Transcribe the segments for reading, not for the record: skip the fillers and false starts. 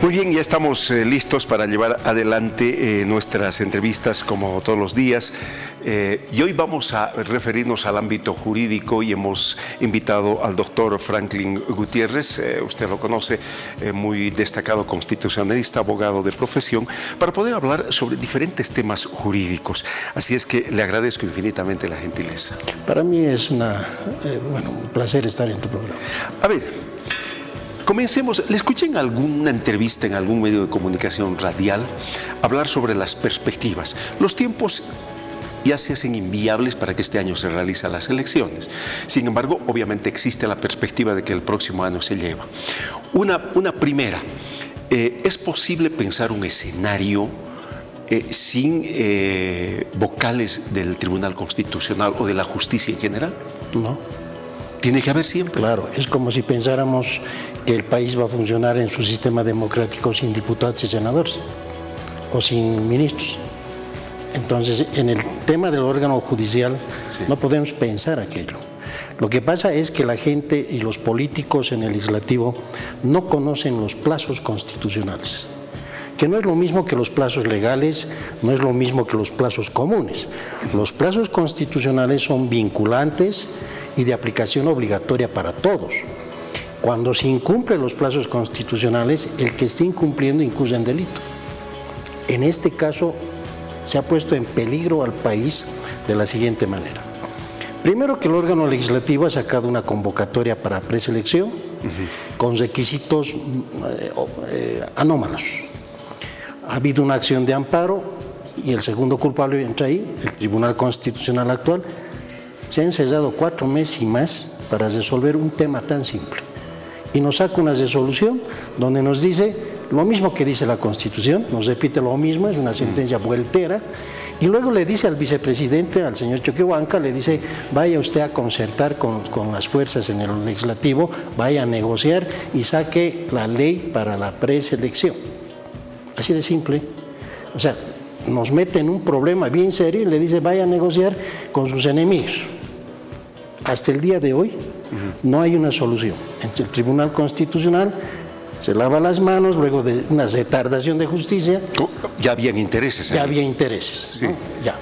Muy bien, ya estamos listos para llevar adelante nuestras entrevistas como todos los días. Y hoy vamos a referirnos al ámbito jurídico y hemos invitado al doctor Franklin Gutiérrez, usted lo conoce, muy destacado constitucionalista, abogado de profesión, para poder hablar sobre diferentes temas jurídicos. Así es que le agradezco infinitamente la gentileza. Para mí es un placer estar en tu programa. A ver, comencemos. Le escuché en alguna entrevista, en algún medio de comunicación radial, hablar sobre las perspectivas. Los tiempos ya se hacen inviables para que este año se realicen las elecciones. Sin embargo, obviamente existe la perspectiva de que el próximo año se lleva. Una primera, ¿es posible pensar un escenario sin vocales del Tribunal Constitucional o de la justicia en general? No. Tiene que haber siempre. Claro, es como si pensáramos que el país va a funcionar en su sistema democrático sin diputados y senadores o sin ministros. Entonces, en el tema del órgano judicial no podemos pensar aquello. Lo que pasa es que la gente y los políticos en el legislativo no conocen los plazos constitucionales, que no es lo mismo que los plazos legales, no es lo mismo que los plazos comunes. Los plazos constitucionales son vinculantes y de aplicación obligatoria para todos. Cuando se incumplen los plazos constitucionales, el que esté incumpliendo incurre en delito. En este caso, se ha puesto en peligro al país de la siguiente manera. Primero, que el órgano legislativo ha sacado una convocatoria para preselección con requisitos anómalos. Ha habido una acción de amparo y el segundo culpable entra ahí, el Tribunal Constitucional actual. Se han cesado 4 meses y más para resolver un tema tan simple. Y nos saca una resolución donde nos dice lo mismo que dice la Constitución, nos repite lo mismo, es una sentencia vueltera, y luego le dice al vicepresidente, al señor Choquehuanca, le dice, vaya usted a concertar con las fuerzas en el legislativo, vaya a negociar y saque la ley para la preselección. Así de simple. O sea, nos mete en un problema bien serio y le dice, vaya a negociar con sus enemigos. Hasta el día de hoy no hay una solución. El Tribunal Constitucional se lava las manos luego de una retardación de justicia. Ya habían intereses. Ya había intereses. Sí. ¿No? Ya.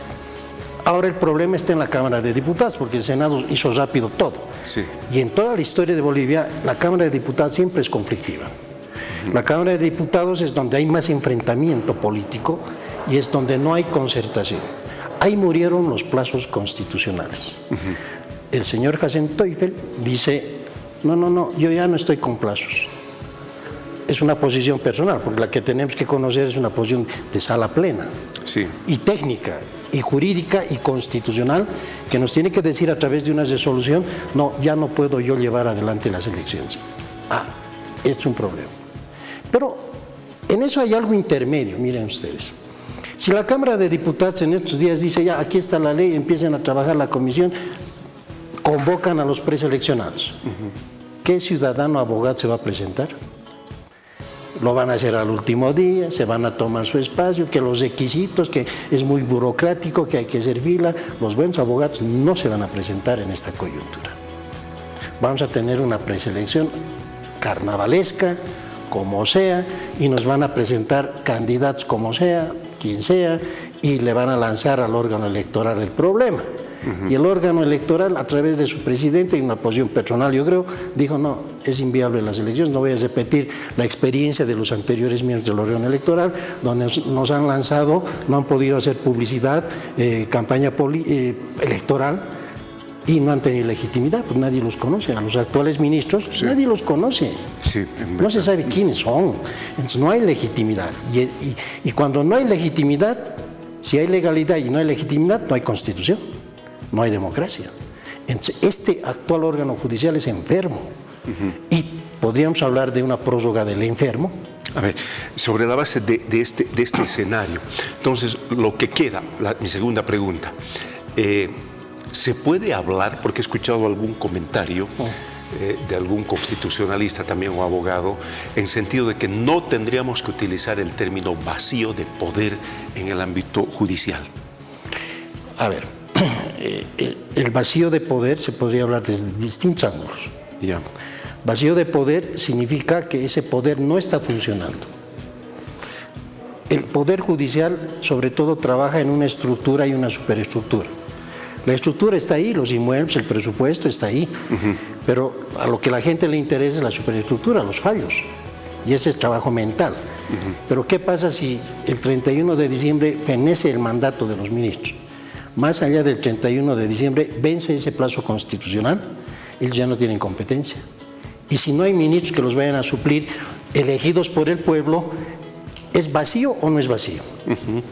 Ahora el problema está en la Cámara de Diputados, porque el Senado hizo rápido todo. Sí. Y en toda la historia de Bolivia, la Cámara de Diputados siempre es conflictiva. La Cámara de Diputados es donde hay más enfrentamiento político y es donde no hay concertación. Ahí murieron los plazos constitucionales. El señor Hassen Teufel dice, no, yo ya no estoy con plazos. Es una posición personal, porque la que tenemos que conocer es una posición de sala plena, y técnica, y jurídica, y constitucional, que nos tiene que decir a través de una resolución, no, ya no puedo yo llevar adelante las elecciones. Es un problema. Pero en eso hay algo intermedio, miren ustedes. Si la Cámara de Diputados en estos días dice, ya, aquí está la ley, empiezan a trabajar la comisión, convocan a los preseleccionados. ¿Qué ciudadano abogado se va a presentar? Lo van a hacer al último día, se van a tomar su espacio, que los requisitos, que es muy burocrático, que hay que hacer fila. Los buenos abogados no se van a presentar en esta coyuntura. Vamos a tener una preselección carnavalesca, como sea, y nos van a presentar candidatos como sea, quien sea, y le van a lanzar al órgano electoral el problema. Y el órgano electoral, a través de su presidente y una posición personal, yo creo, dijo, no, es inviable las elecciones, no voy a repetir la experiencia de los anteriores miembros del órgano electoral, donde nos han lanzado, no han podido hacer publicidad, campaña electoral, y no han tenido legitimidad, pues nadie los conoce. A los actuales ministros, nadie los conoce. No se sabe quiénes son. Entonces no hay legitimidad. Y cuando no hay legitimidad, si hay legalidad y no hay legitimidad, no hay constitución, no hay democracia. Entonces este actual órgano judicial es enfermo. Y podríamos hablar de una prórroga del enfermo. A ver, sobre la base de este escenario, entonces lo que queda, mi segunda pregunta, ¿se puede hablar, porque he escuchado algún comentario de algún constitucionalista también o abogado, en sentido de que no tendríamos que utilizar el término vacío de poder en el ámbito judicial? A ver, el vacío de poder se podría hablar desde distintos ángulos. Vacío de poder significa que ese poder no está funcionando. el Poder Judicial sobre todo trabaja en una estructura y una superestructura. La estructura está ahí, los inmuebles, el presupuesto está ahí, pero a lo que a la gente le interesa es la superestructura, los fallos, y ese es trabajo mental. Pero ¿qué pasa si el 31 de diciembre fenece el mandato de los ministros? Más allá del 31 de diciembre vence ese plazo constitucional, ellos ya no tienen competencia. Y si no hay ministros que los vayan a suplir, elegidos por el pueblo, ¿es vacío o no es vacío?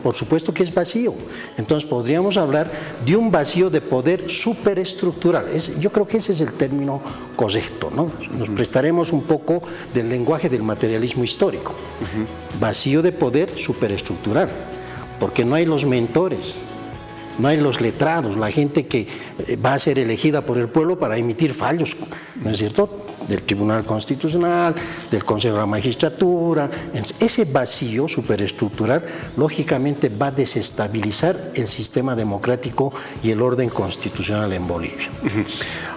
Por supuesto que es vacío. Entonces podríamos hablar de un vacío de poder superestructural. Yo creo que ese es el término correcto, ¿no? Nos prestaremos un poco del lenguaje del materialismo histórico. Vacío de poder superestructural, porque no hay los mentores, no hay los letrados, la gente que va a ser elegida por el pueblo para emitir fallos, ¿no es cierto?, del Tribunal Constitucional, del Consejo de la Magistratura. Ese vacío superestructural lógicamente va a desestabilizar el sistema democrático y el orden constitucional en Bolivia.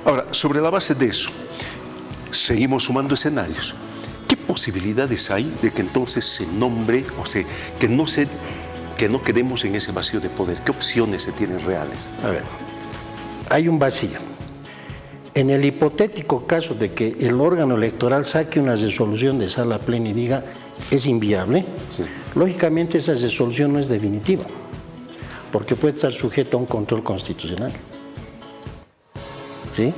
Ahora, sobre la base de eso, seguimos sumando escenarios. ¿Qué posibilidades hay de que entonces se nombre, o sea, que no quedemos en ese vacío de poder? ¿Qué opciones se tienen reales? A ver, hay un vacío. En el hipotético caso de que el órgano electoral saque una resolución de sala plena y diga es inviable, lógicamente esa resolución no es definitiva, porque puede estar sujeta a un control constitucional. ¿Sí?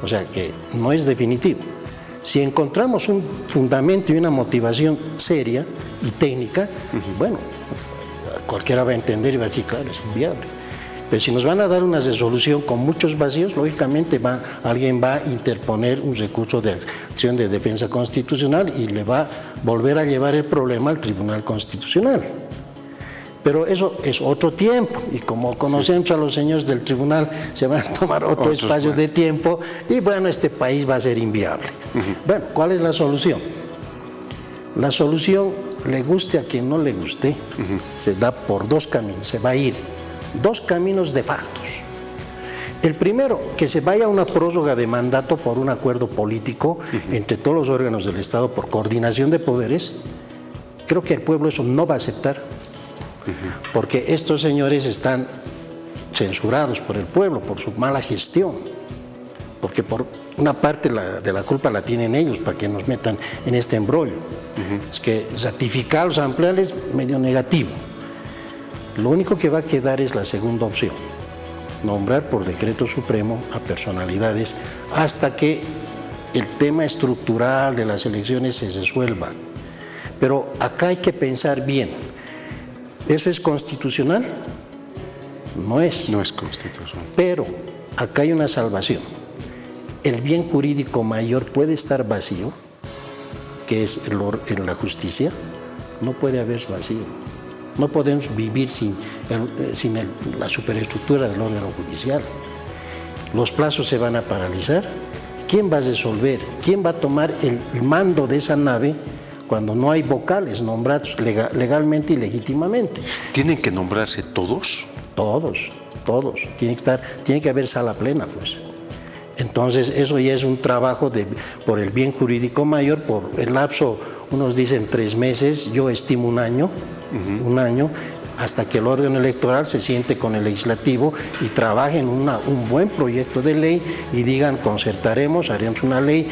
O sea que no es definitivo. Si encontramos un fundamento y una motivación seria y técnica, bueno, cualquiera va a entender y va a decir, claro, es inviable. Pero si nos van a dar una resolución con muchos vacíos, lógicamente alguien va a interponer un recurso de acción de defensa constitucional y le va a volver a llevar el problema al Tribunal Constitucional. Pero eso es otro tiempo, y como conocemos a los señores del tribunal, se van a tomar otro espacio de tiempo, y bueno, este país va a ser inviable. Bueno, ¿cuál es la solución? La solución, le guste a quien no le guste, se da por dos caminos, se va a ir. Dos caminos de factos. El primero, que se vaya a una prórroga de mandato por un acuerdo político entre todos los órganos del Estado por coordinación de poderes. Creo que el pueblo eso no va a aceptar, porque estos señores están censurados por el pueblo por su mala gestión, porque por una parte de la culpa la tienen ellos para que nos metan en este embrollo. Es que ratificarlos, ampliarles, medio negativo. Lo único que va a quedar es la segunda opción, nombrar por decreto supremo a personalidades hasta que el tema estructural de las elecciones se resuelva. Pero acá hay que pensar bien, ¿eso es constitucional? No es. No es constitucional. Pero acá hay una salvación. El bien jurídico mayor puede estar vacío, que es en la justicia. No puede haber vacío. No podemos vivir sin la superestructura del órgano judicial. Los plazos se van a paralizar. ¿Quién va a resolver? ¿Quién va a tomar el mando de esa nave cuando no hay vocales nombrados legalmente y legítimamente? ¿Tienen que nombrarse todos? Todos. Tiene que haber sala plena, pues. Entonces, eso ya es un trabajo por el bien jurídico mayor, por el lapso, unos dicen 3 meses, yo estimo un año, hasta que el órgano electoral se siente con el legislativo y trabajen un buen proyecto de ley y digan, concertaremos, haremos una ley,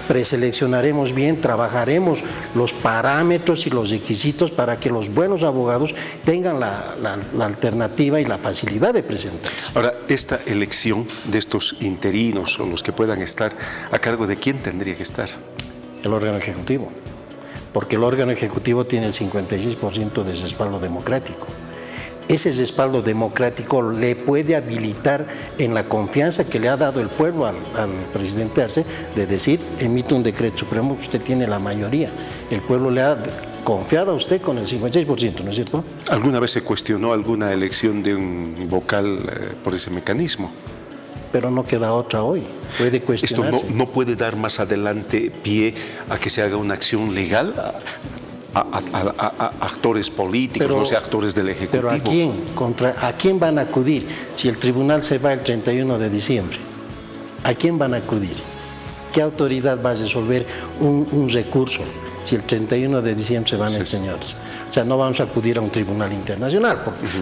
preseleccionaremos bien, trabajaremos los parámetros y los requisitos para que los buenos abogados tengan la alternativa y la facilidad de presentarse. Ahora, esta elección de estos interinos o los que puedan estar, ¿a cargo de quién tendría que estar? El órgano ejecutivo. Porque el órgano ejecutivo tiene el 56% de respaldo democrático. Ese respaldo democrático le puede habilitar en la confianza que le ha dado el pueblo al presidente Arce de decir, emite un decreto supremo, usted tiene la mayoría. El pueblo le ha confiado a usted con el 56%, ¿no es cierto? ¿Alguna vez se cuestionó alguna elección de un vocal por ese mecanismo? Pero no queda otra hoy, puede cuestionarse. ¿Esto no puede dar más adelante pie a que se haga una acción legal a actores políticos, no sé, actores del Ejecutivo? Pero ¿a quién van a acudir si el tribunal se va el 31 de diciembre? ¿A quién van a acudir? ¿Qué autoridad va a resolver un recurso? si el 31 de diciembre se van el señor. O sea, no vamos a acudir a un tribunal internacional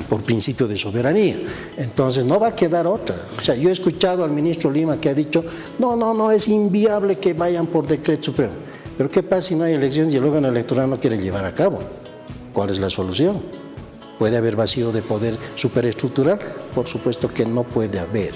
por principio de soberanía. Entonces, no va a quedar otra. O sea, yo he escuchado al ministro Lima que ha dicho, no, es inviable que vayan por decreto supremo. Pero ¿qué pasa si no hay elecciones y el órgano electoral no quiere llevar a cabo? ¿Cuál es la solución? ¿Puede haber vacío de poder superestructural? Por supuesto que no puede haber.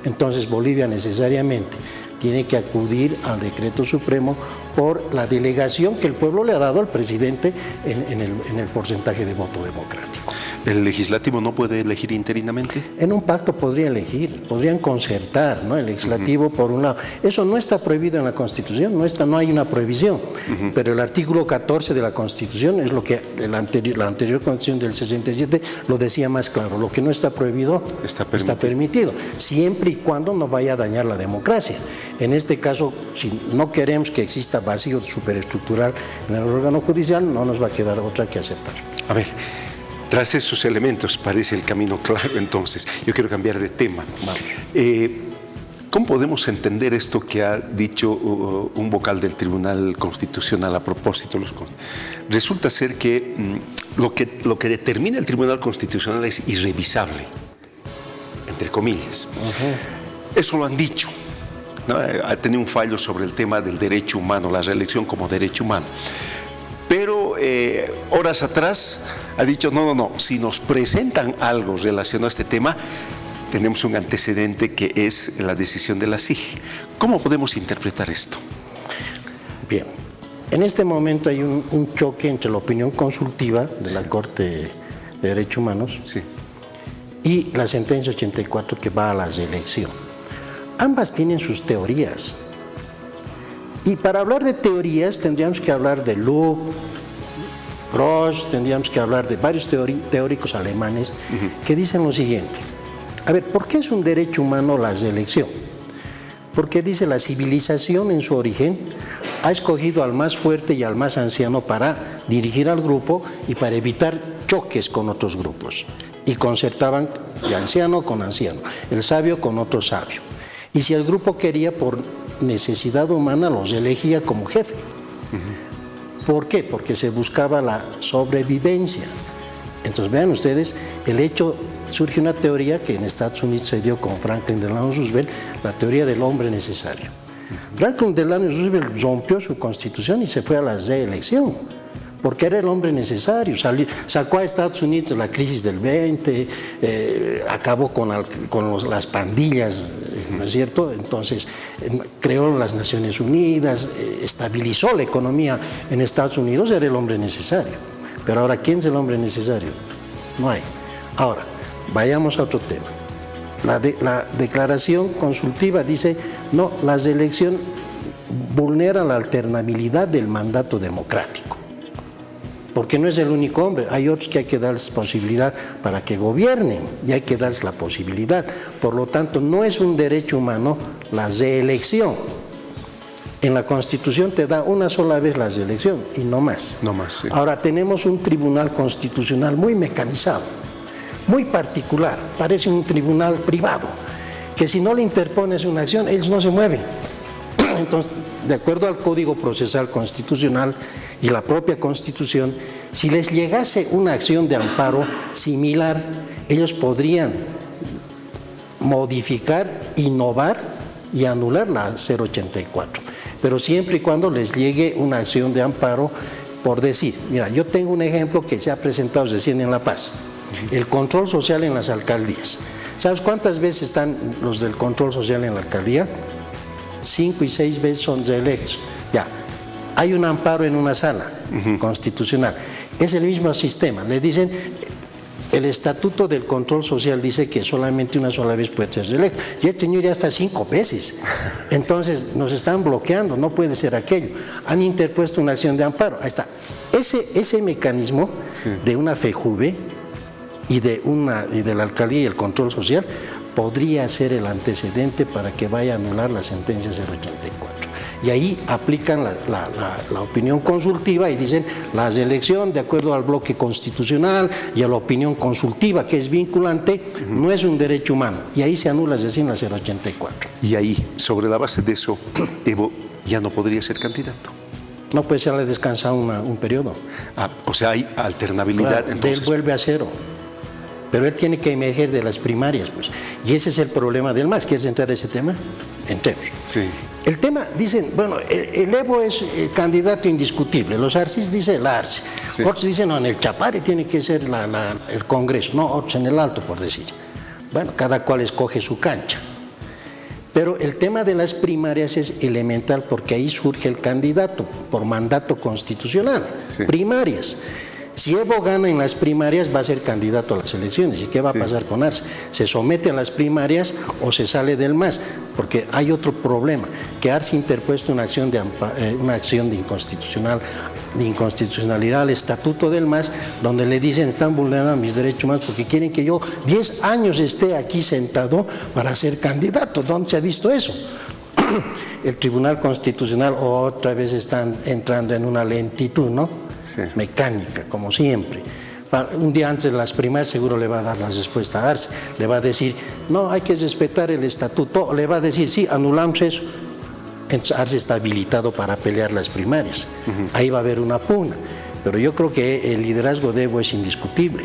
Entonces, Bolivia necesariamente tiene que acudir al decreto supremo por la delegación que el pueblo le ha dado al presidente en el porcentaje de voto democrático. ¿El legislativo no puede elegir interinamente? En un pacto podrían concertar, ¿no? El legislativo por un lado. Eso no está prohibido en la Constitución, no hay una prohibición, pero el artículo 14 de la Constitución es lo que la anterior Constitución del 67 lo decía más claro. Lo que no está prohibido está permitido, siempre y cuando no vaya a dañar la democracia. En este caso, si no queremos que exista vacío superestructural en el órgano judicial, no nos va a quedar otra que aceptar. A ver, tras esos elementos parece el camino claro. Entonces, yo quiero cambiar de tema. ¿Cómo podemos entender esto que ha dicho un vocal del Tribunal Constitucional a propósito? Resulta ser que lo que determina el Tribunal Constitucional es irrevisable, entre comillas. Eso lo han dicho, ¿no? Ha tenido un fallo sobre el tema del derecho humano, la reelección como derecho humano. Pero horas atrás ha dicho, no, si nos presentan algo relacionado a este tema, tenemos un antecedente que es la decisión de la CIG. ¿Cómo podemos interpretar esto? Bien, en este momento hay un choque entre la opinión consultiva de la Corte de Derechos Humanos y la sentencia 84 que va a la reelección. Ambas tienen sus teorías. Y para hablar de teorías tendríamos que hablar de Luch, Grosch, tendríamos que hablar de varios teóricos alemanes que dicen lo siguiente. A ver, ¿por qué es un derecho humano la reelección? Porque dice la civilización en su origen ha escogido al más fuerte y al más anciano para dirigir al grupo y para evitar choques con otros grupos. Y concertaban de anciano con anciano, el sabio con otro sabio. Y si el grupo quería por necesidad humana, los elegía como jefe. ¿Por qué? Porque se buscaba la sobrevivencia. Entonces vean ustedes, surge una teoría que en Estados Unidos se dio con Franklin Delano Roosevelt, la teoría del hombre necesario. Franklin Delano Roosevelt rompió su constitución y se fue a la reelección, porque era el hombre necesario. Sacó a Estados Unidos de la crisis del 20, acabó con las pandillas, ¿no es cierto? Entonces creó las Naciones Unidas, estabilizó la economía en Estados Unidos, era el hombre necesario. Pero ahora, ¿quién es el hombre necesario? No hay. Ahora, vayamos a otro tema. La declaración consultiva dice, no, la reelección vulnera la alternabilidad del mandato democrático. Porque no es el único hombre, hay otros que hay que darles posibilidad para que gobiernen y hay que darles la posibilidad. Por lo tanto, no es un derecho humano la reelección. En la Constitución te da una sola vez la reelección y no más. No más, sí. Ahora tenemos un tribunal constitucional muy mecanizado, muy particular, parece un tribunal privado, que si no le interpones una acción, ellos no se mueven. Entonces, de acuerdo al Código Procesal Constitucional y la propia Constitución, si les llegase una acción de amparo similar, ellos podrían modificar, innovar y anular la 084. Pero siempre y cuando les llegue una acción de amparo, por decir, mira, yo tengo un ejemplo que se ha presentado recién en La Paz, el control social en las alcaldías. ¿Sabes cuántas veces están los del control social en la alcaldía? 5 y 6 veces son reelectos. Ya, hay un amparo en una sala constitucional. Es el mismo sistema. Le dicen, el estatuto del control social dice que solamente una sola vez puede ser reelecto. Y este señor ya está 5 veces. Entonces nos están bloqueando, no puede ser aquello. Han interpuesto una acción de amparo. Ahí está. Ese mecanismo de una FEJUVE y de la alcaldía y el control social podría ser el antecedente para que vaya a anular la sentencia 084. Y ahí aplican la opinión consultiva y dicen la reelección de acuerdo al bloque constitucional y a la opinión consultiva que es vinculante no es un derecho humano. Y ahí se anula recién la 084. Y ahí, sobre la base de eso, Evo ya no podría ser candidato. No puede ser descansado un periodo. O sea, hay alternabilidad. Claro, entonces. él vuelve a cero. Pero él tiene que emerger de las primarias, pues. Y ese es el problema del MAS. ¿Quieres entrar a ese tema? Entremos. Sí. El tema, dicen, bueno, el Evo es el candidato indiscutible. Los arcis dicen el Arce. Sí. Otros dicen, no, en el Chapare tiene que ser el Congreso. No, otros en el Alto, por decir. Bueno, cada cual escoge su cancha. Pero el tema de las primarias es elemental porque ahí surge el candidato por mandato constitucional. Sí. Primarias. Si Evo gana en las primarias, va a ser candidato a las elecciones. ¿Y qué va a pasar con Arce? ¿Se somete a las primarias o se sale del MAS? Porque hay otro problema, que Arce ha interpuesto una acción de inconstitucionalidad al estatuto del MAS, donde le dicen están vulnerando mis derechos humanos porque quieren que yo 10 años esté aquí sentado para ser candidato. ¿Dónde se ha visto eso? El Tribunal Constitucional otra vez están entrando en una lentitud, ¿no? Sí. Mecánica, como siempre. Un día antes de las primarias seguro le va a dar la respuesta a Arce, le va a decir, no, hay que respetar el estatuto, le va a decir, sí, anulamos eso. Entonces Arce está habilitado para pelear las primarias. Ahí va a haber una pugna. Pero yo creo que el liderazgo de Evo es indiscutible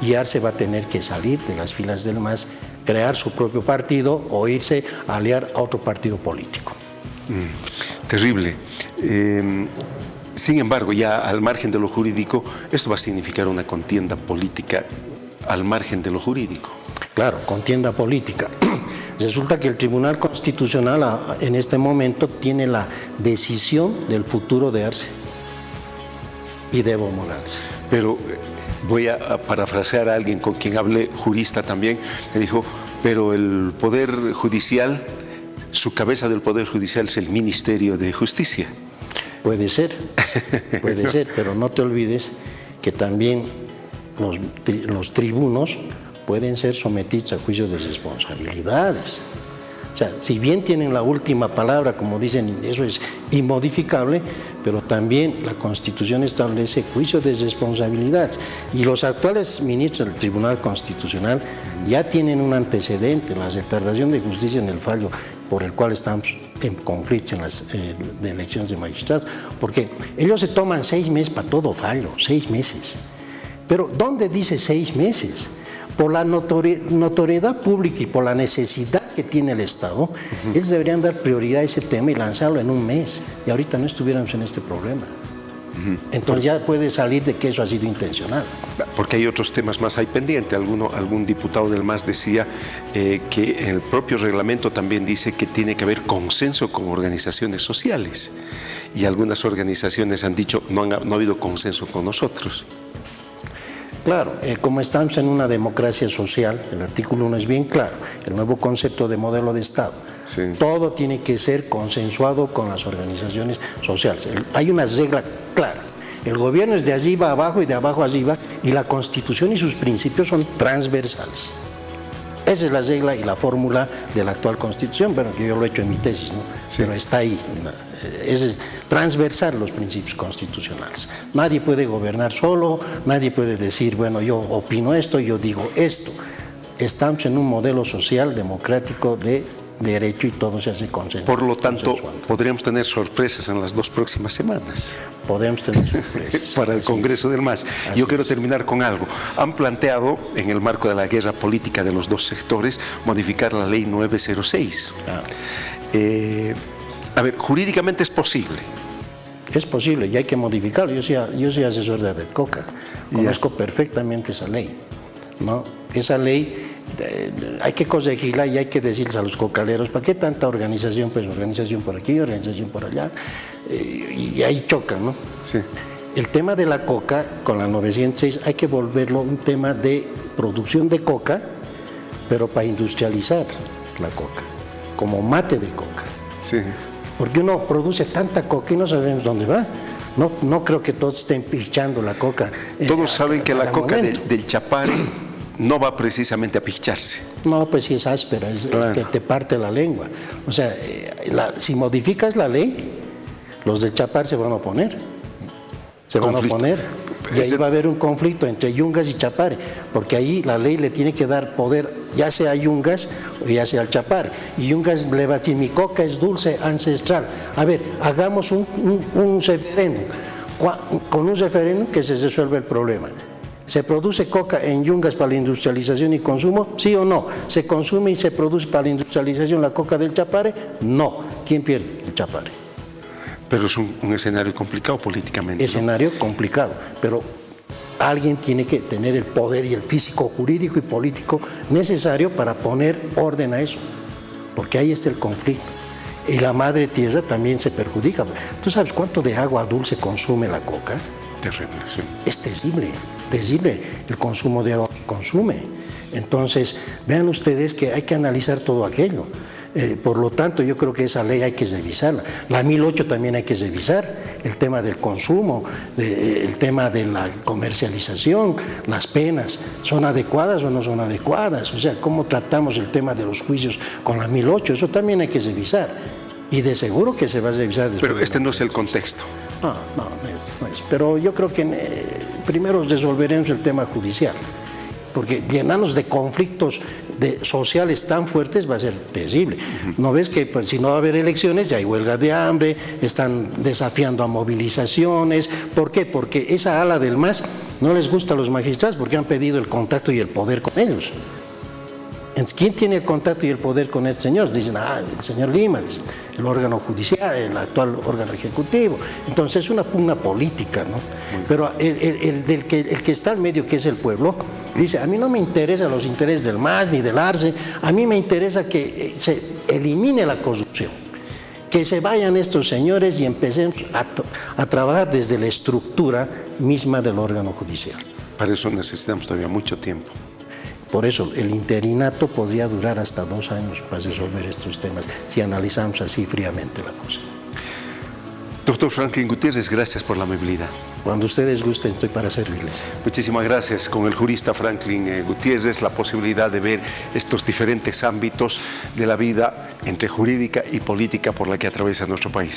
y Arce va a tener que salir de las filas del MAS, crear su propio partido o irse a aliar a otro partido político. Terrible. Sin embargo, ya al margen de lo jurídico, esto va a significar una contienda política al margen de lo jurídico. Claro, contienda política. Resulta que el Tribunal Constitucional en este momento tiene la decisión del futuro de Arce y de Evo Morales. Pero voy a parafrasear a alguien con quien hablé, jurista también, me dijo, pero el Poder Judicial, su cabeza del Poder Judicial es el Ministerio de Justicia. Puede ser, pero no te olvides que también los tribunos pueden ser sometidos a juicios de responsabilidades. O sea, si bien tienen la última palabra, como dicen, eso es inmodificable, pero también la Constitución establece juicios de responsabilidades. Y los actuales ministros del Tribunal Constitucional ya tienen un antecedente, la retardación de justicia en el fallo por el cual estamos en conflictos en las de elecciones de magistrados, porque ellos se toman 6 meses para todo fallo, 6 meses. Pero ¿dónde dice 6 meses? Por la notoriedad pública y por la necesidad que tiene el Estado, ellos deberían dar prioridad a ese tema y lanzarlo en un mes. Y ahorita no estuviéramos en este problema. Entonces ya puede salir de que eso ha sido intencional. Porque hay otros temas más ahí pendiente. Algún diputado del MAS decía que en el propio reglamento también dice que tiene que haber consenso con organizaciones sociales. Y algunas organizaciones han dicho no ha habido consenso con nosotros. Claro, como estamos en una democracia social, el artículo 1 es bien claro, el nuevo concepto de modelo de Estado. Sí. Todo tiene que ser consensuado con las organizaciones sociales. Hay una regla clara. El gobierno es de arriba a abajo y de abajo a arriba, y la Constitución y sus principios son transversales. Esa es la regla y la fórmula de la actual Constitución, bueno, que yo lo he hecho en mi tesis, ¿no? Sí. Pero está ahí. Es transversal los principios constitucionales. Nadie puede gobernar solo, nadie puede decir, bueno, yo opino esto, yo digo esto. Estamos en un modelo social, democrático, de derecho y todo se hace consenso. Por lo tanto, podríamos tener sorpresas en las 2 próximas semanas. Podemos tener sorpresas. Para el Congreso del MAS. Yo quiero terminar con algo. Han planteado, en el marco de la guerra política de los 2 sectores, modificar la ley 906. A ver, jurídicamente es posible. Es posible y hay que modificarlo. Yo soy asesor de ADETCOCA, conozco perfectamente esa ley, ¿no? Esa ley hay que corregirla y hay que decirles a los cocaleros, ¿para qué tanta organización? Pues organización por aquí, organización por allá, y ahí chocan, ¿no? Sí. El tema de la coca, con la 906, hay que volverlo un tema de producción de coca, pero para industrializar la coca, como mate de coca. Sí. Porque uno produce tanta coca y no sabemos dónde va. No creo que todos estén pichando la coca. Todos saben que la coca del Chapare no va precisamente a picharse. No, pues sí es áspera, es que te parte la lengua. O sea, si modificas la ley, los del Chapare se van a oponer. Y ahí va a haber un conflicto entre Yungas y Chapare, porque ahí la ley le tiene que dar poder, ya sea a Yungas o ya sea al Chapare. Y Yungas le va a decir, mi coca es dulce ancestral. A ver, hagamos un referéndum. Con un referéndum que se resuelve el problema. ¿Se produce coca en Yungas para la industrialización y consumo? ¿Sí o no? ¿Se consume y se produce para la industrialización la coca del Chapare? No. ¿Quién pierde? El Chapare. Pero es un escenario complicado políticamente. Escenario complicado, pero alguien tiene que tener el poder y el físico, jurídico y político necesario para poner orden a eso, porque ahí está el conflicto. Y la madre tierra también se perjudica. ¿Tú sabes cuánto de agua dulce consume la coca? Terrible, sí. Es terrible el consumo de agua que consume. Entonces, vean ustedes que hay que analizar todo aquello. Por lo tanto, yo creo que esa ley hay que revisarla. La 1008 también hay que revisar, el tema del consumo, el tema de la comercialización, las penas, ¿son adecuadas o no son adecuadas? O sea, ¿cómo tratamos el tema de los juicios con la 1008? Eso también hay que revisar. Y de seguro que se va a revisar después. Pero este no es el contexto. No es. Pero yo creo que primero resolveremos el tema judicial, porque llenarnos de conflictos sociales tan fuertes va a ser terrible. ¿No ves que pues, si no va a haber elecciones ya hay huelga de hambre, están desafiando a movilizaciones? ¿Por qué? Porque esa ala del MAS no les gusta a los magistrados porque han pedido el contacto y el poder con ellos. ¿Quién tiene el contacto y el poder con este señor? Dicen, el señor Lima, dicen, el órgano judicial, el actual órgano ejecutivo. Entonces es una pugna política, ¿no? Pero el que está al medio, que es el pueblo, dice, a mí no me interesan los intereses del MAS ni del ARCE, a mí me interesa que se elimine la corrupción, que se vayan estos señores y empecemos a trabajar desde la estructura misma del órgano judicial. Para eso necesitamos todavía mucho tiempo. Por eso el interinato podría durar hasta 2 años para resolver estos temas, si analizamos así fríamente la cosa. Doctor Franklin Gutiérrez, gracias por la amabilidad. Cuando ustedes gusten, estoy para servirles. Muchísimas gracias. Con el jurista Franklin Gutiérrez, la posibilidad de ver estos diferentes ámbitos de la vida entre jurídica y política por la que atraviesa nuestro país.